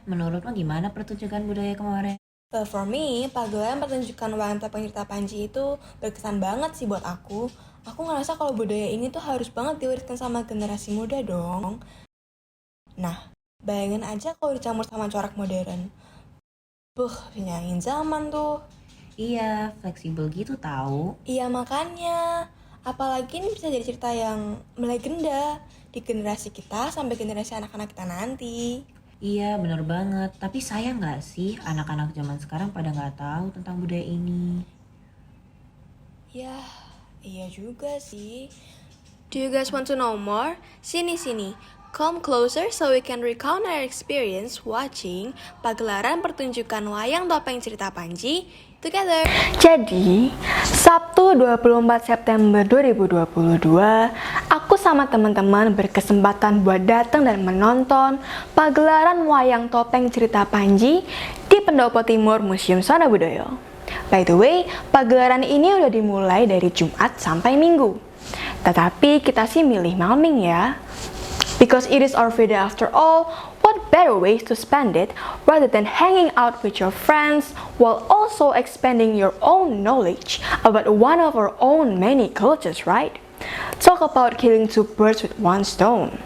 Menurutmu gimana pertunjukan budaya kemarin? Well, for me, pagelaran pertunjukan wayang topeng cerita Panji itu berkesan banget sih buat aku. Aku ngerasa kalau budaya ini tuh harus banget diwariskan sama generasi muda dong. Nah, bayangin aja kalau dicampur sama corak modern. Nyanyiin zaman tuh. Iya, fleksibel gitu tahu. Iya makanya, apalagi ini bisa jadi cerita yang melegenda di generasi kita sampai generasi anak-anak kita nanti. Iya, bener banget. Tapi sayang nggak sih anak-anak zaman sekarang pada nggak tahu tentang budaya ini? Ya, iya juga sih. Do you guys want to know more? Sini. Come closer so we can recount our experience watching pagelaran pertunjukan wayang topeng cerita Panji together. Jadi, Sabtu 24 September 2022, aku sama teman-teman berkesempatan buat datang dan menonton pagelaran wayang topeng cerita Panji di Pendopo Timur Museum Sona Budaya. By the way, pagelaran ini udah dimulai dari Jumat sampai Minggu. Tetapi kita sih milih malming ya. Because it is our video after all, what better ways to spend it rather than hanging out with your friends while also expanding your own knowledge about one of our own many cultures, right? Talk about killing two birds with one stone.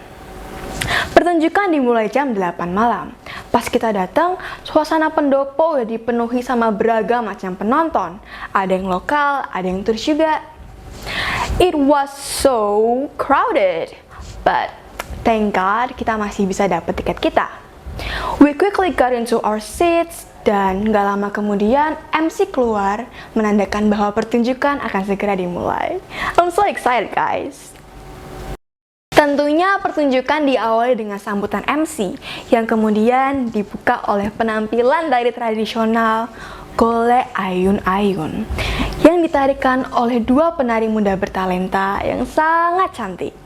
Pertunjukan dimulai jam 8 malam. Pas kita datang, suasana pendopo udah dipenuhi sama beragam macam penonton. Ada yang lokal, ada yang turis juga. It was so crowded, but thank God kita masih bisa dapat tiket kita. We quickly got into our seats dan gak lama kemudian MC keluar menandakan bahwa pertunjukan akan segera dimulai. I'm so excited guys. Tentunya pertunjukan diawali dengan sambutan MC yang kemudian dibuka oleh penampilan dari tradisional Golek Ayun-Ayun yang ditarikan oleh dua penari muda bertalenta yang sangat cantik.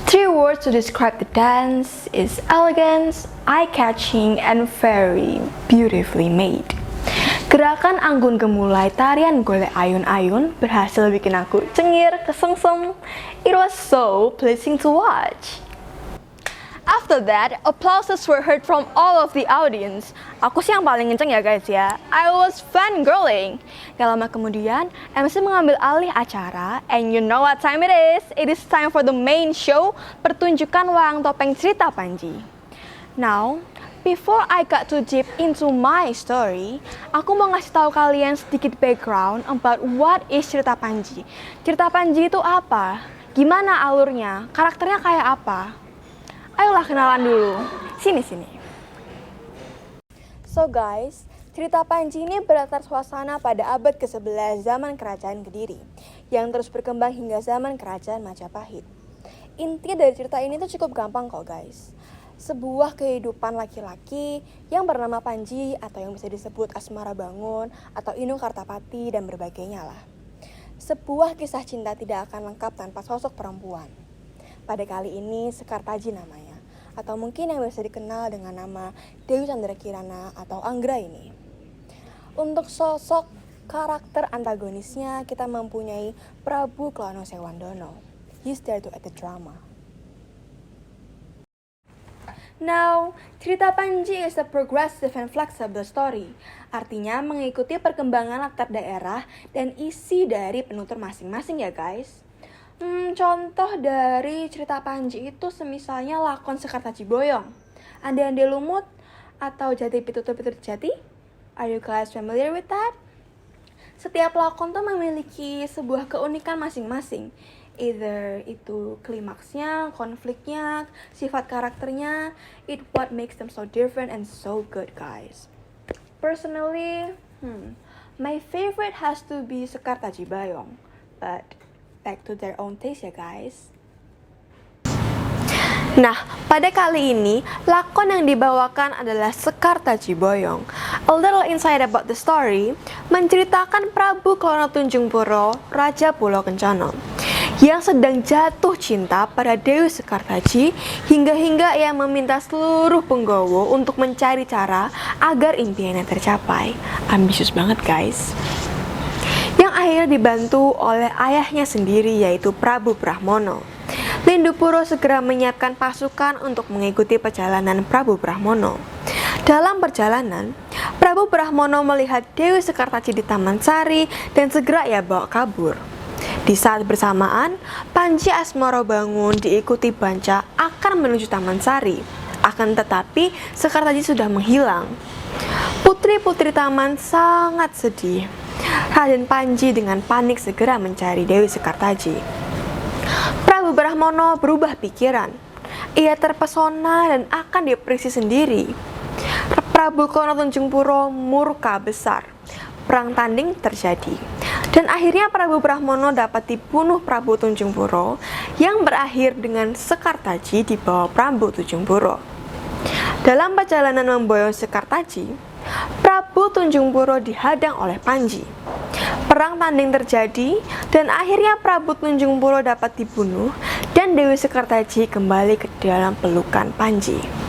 Three words to describe the dance is elegant, eye-catching, and very beautifully made. Gerakan anggun gemulai tarian Golek Ayun-Ayun berhasil bikin aku cengir kesengsem. It was so pleasing to watch. After that, applauses were heard from all of the audience. Aku sih yang paling kenceng ya guys ya. I was fangirling. Gak lama kemudian, MC mengambil alih acara, and you know what time it is? It is time for the main show, pertunjukan wayang topeng cerita Panji. Now, before I got too deep into my story, aku mau ngasih tahu kalian sedikit background about what is cerita Panji. Cerita Panji itu apa? Gimana alurnya? Karakternya kayak apa? Ayolah kenalan dulu. Sini. So guys, cerita Panji ini berlatar suasana pada abad ke-11 zaman Kerajaan Kediri, yang terus berkembang hingga zaman Kerajaan Majapahit. Inti dari cerita ini tuh cukup gampang kok guys. Sebuah kehidupan laki-laki yang bernama Panji atau yang bisa disebut Asmara Bangun atau Inung Kartapati dan berbagainya lah. Sebuah kisah cinta tidak akan lengkap tanpa sosok perempuan. Pada kali ini Sekartaji namanya, atau mungkin yang biasa dikenal dengan nama Dewi Chandra Kirana atau Anggra ini. Untuk sosok karakter antagonisnya kita mempunyai Prabu Klono Sewandono. He's there to add the drama. Now, cerita Panji is a progressive and flexible story. Artinya mengikuti perkembangan latar daerah dan isi dari penutur masing-masing ya guys. Contoh dari cerita Panji itu semisalnya lakon Sekartaji Boyong, Ande-Ande Lumut, atau Jati Pitutur Pitutur Jati. Are you guys familiar with that? Setiap lakon tuh memiliki sebuah keunikan masing-masing. Either itu klimaksnya, konfliknya, sifat karakternya. It what makes them so different and so good guys. Personally, my favorite has to be Sekartaji Boyong. But back to their own taste ya guys. Nah, pada kali ini, lakon yang dibawakan adalah Sekartaji Boyong. A little insight about the story, menceritakan Prabu Klono Tunjungpuro, Raja Pulau Kencana, yang sedang jatuh cinta pada Dewi Sekartaji hingga ia meminta seluruh penggawa untuk mencari cara agar impiannya tercapai. Ambisius banget guys. Yang akhirnya dibantu oleh ayahnya sendiri yaitu Prabu Brahmono. Lindupuro segera menyiapkan pasukan untuk mengikuti perjalanan Prabu Brahmono. Dalam perjalanan, Prabu Brahmono melihat Dewi Sekartaji di Taman Sari dan segera ia bawa kabur. Di saat bersamaan, Panji Asmoro bangun diikuti Banca akan menuju Taman Sari. Akan tetapi, Sekartaji sudah menghilang. Putri-putri taman sangat sedih. Raden Panji dengan panik segera mencari Dewi Sekartaji. Prabu Brahmono berubah pikiran. Ia terpesona dan akan diperiksi sendiri. Prabu Kono Tunjungpuro murka besar. Perang tanding terjadi. Dan akhirnya Prabu Brahmono dapat dibunuh Prabu Tunjungpuro yang berakhir dengan Sekartaji di bawah Prabu Tunjungpuro. Dalam perjalanan memboyong Sekartaji, Prabu Tunjungpuro dihadang oleh Panji. Perang tanding terjadi dan akhirnya Prabu Tunjungpuro dapat dibunuh dan Dewi Sekartaji kembali ke dalam pelukan Panji.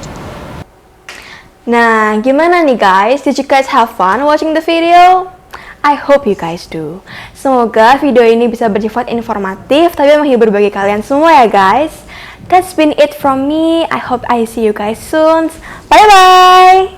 Nah, gimana nih guys? Did you guys have fun watching the video? I hope you guys do. Semoga video ini bisa bersifat informatif tapi menghibur bagi kalian semua ya guys. That's been it from me. I hope I see you guys soon. Bye bye.